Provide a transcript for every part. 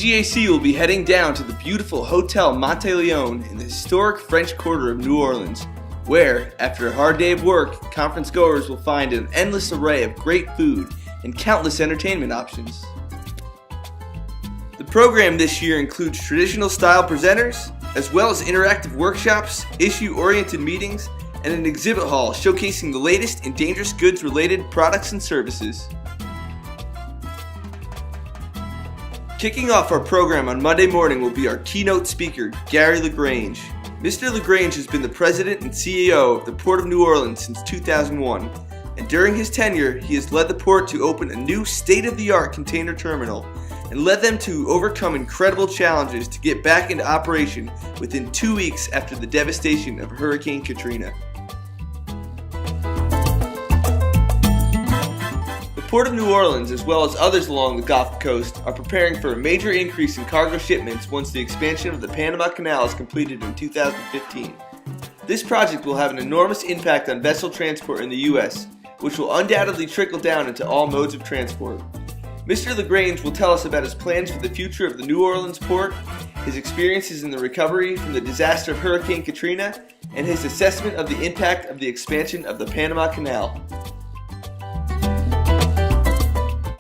DGAC will be heading down to the beautiful Hotel Monteleone in the historic French Quarter of New Orleans, where, after a hard day of work, conference goers will find an endless array of great food and countless entertainment options. The program this year includes traditional style presenters, as well as interactive workshops, issue-oriented meetings, and an exhibit hall showcasing the latest in dangerous goods related products and services. Kicking off our program on Monday morning will be our keynote speaker, Gary LaGrange. Mr. LaGrange has been the president and CEO of the Port of New Orleans since 2001, and during his tenure, he has led the port to open a new state-of-the-art container terminal and led them to overcome incredible challenges to get back into operation within 2 weeks after the devastation of Hurricane Katrina. The Port of New Orleans, as well as others along the Gulf Coast, are preparing for a major increase in cargo shipments once the expansion of the Panama Canal is completed in 2015. This project will have an enormous impact on vessel transport in the U.S., which will undoubtedly trickle down into all modes of transport. Mr. LaGrange will tell us about his plans for the future of the New Orleans port, his experiences in the recovery from the disaster of Hurricane Katrina, and his assessment of the impact of the expansion of the Panama Canal.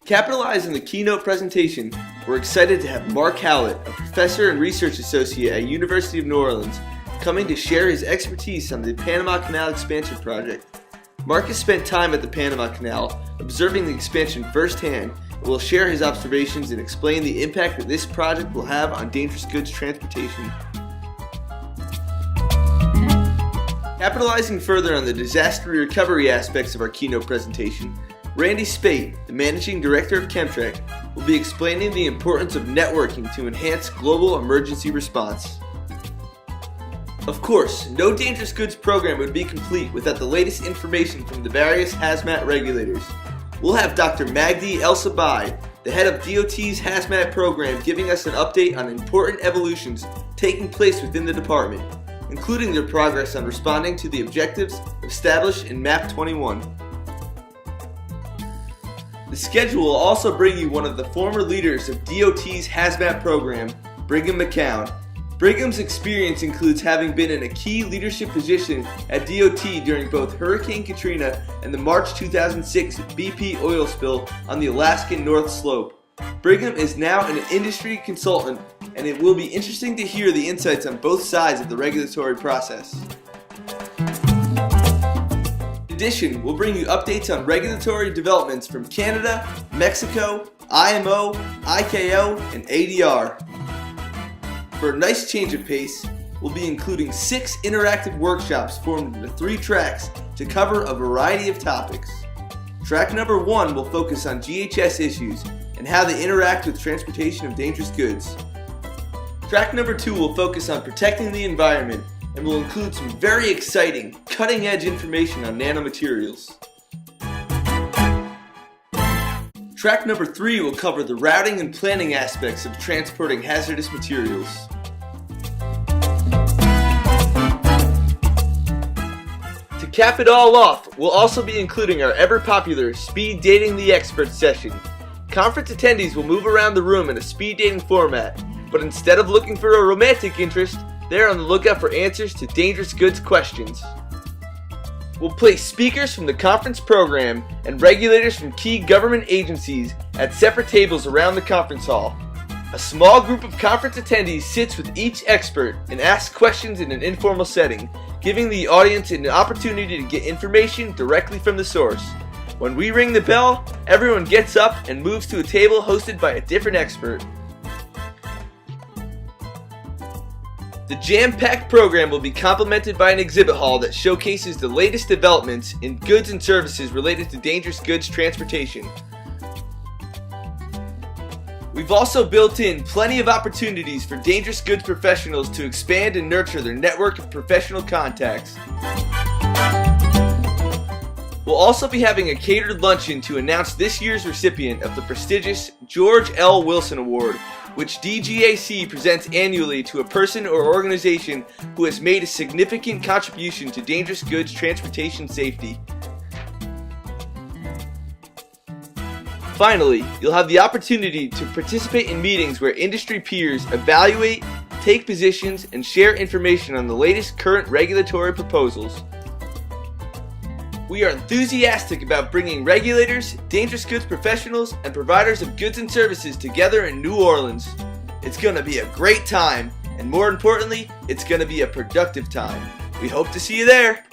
Capitalizing the keynote presentation, we're excited to have Mark Howlett, a professor and research associate at University of New Orleans, coming to share his expertise on the Panama Canal expansion project. Mark has spent time at the Panama Canal, observing the expansion firsthand, and will share his observations and explain the impact that this project will have on dangerous goods transportation. Capitalizing further on the disaster recovery aspects of our keynote presentation, Randy Spate, the Managing Director of Chemtrec, will be explaining the importance of networking to enhance global emergency response. Of course, no dangerous goods program would be complete without the latest information from the various hazmat regulators. We'll have Dr. Magdi El-Sabai, the head of DOT's hazmat program, giving us an update on important evolutions taking place within the department, including their progress on responding to the objectives established in MAP 21. The schedule will also bring you one of the former leaders of DOT's hazmat program, Brigham McCown. Brigham's experience includes having been in a key leadership position at DOT during both Hurricane Katrina and the March 2006 BP oil spill on the Alaskan North Slope. Brigham is now an industry consultant, and it will be interesting to hear the insights on both sides of the regulatory process. In addition, we'll bring you updates on regulatory developments from Canada, Mexico, IMO, ICAO, and ADR. For a nice change of pace, we'll be including 6 interactive workshops formed into 3 tracks to cover a variety of topics. Track number 1 will focus on GHS issues and how they interact with transportation of dangerous goods. Track number 2 will focus on protecting the environment and will include some very exciting, cutting-edge information on nanomaterials. Track number 3 will cover the routing and planning aspects of transporting hazardous materials. To cap it all off, we'll also be including our ever-popular Speed Dating the Expert session. Conference attendees will move around the room in a speed dating format, but instead of looking for a romantic interest, they're on the lookout for answers to dangerous goods questions. We'll place speakers from the conference program and regulators from key government agencies at separate tables around the conference hall. A small group of conference attendees sits with each expert and asks questions in an informal setting, giving the audience an opportunity to get information directly from the source. When we ring the bell, everyone gets up and moves to a table hosted by a different expert. The jam-packed program will be complemented by an exhibit hall that showcases the latest developments in goods and services related to dangerous goods transportation. We've also built in plenty of opportunities for dangerous goods professionals to expand and nurture their network of professional contacts. We'll also be having a catered luncheon to announce this year's recipient of the prestigious George L. Wilson Award, which DGAC presents annually to a person or organization who has made a significant contribution to dangerous goods transportation safety. Finally, you'll have the opportunity to participate in meetings where industry peers evaluate, take positions, and share information on the latest current regulatory proposals. We are enthusiastic about bringing regulators, dangerous goods professionals, and providers of goods and services together in New Orleans. It's going to be a great time, and more importantly, it's going to be a productive time. We hope to see you there.